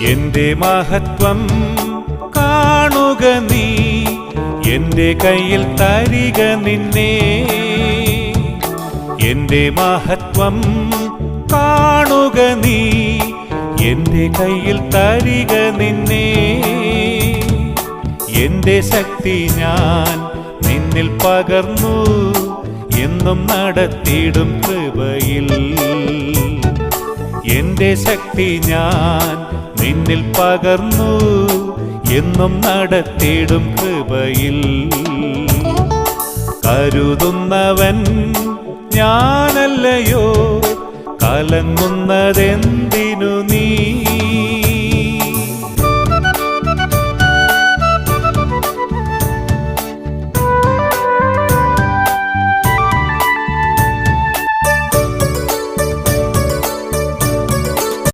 എന്റെ മഹത്വം കാണുക നീ, എന്റെ കയ്യിൽ തരിക നിന്നെ. എന്റെ മഹത്വം കാണുക നീ, എന്റെ കയ്യിൽ തരിക നിന്നെ. എന്റെ ശക്തി ഞാൻ നിന്നിൽ പകർന്നു, എന്നും നടത്തിയിടും കൃപയിൽ. എന്റെ ശക്തി ഞാൻ നിന്നിൽ പകർന്നു, എന്നും നടത്തിയിടും കൃപയിൽ. കരുതുന്നവൻ ഞാനല്ലയോ, കലങ്ങുന്നതെന്തിനാ?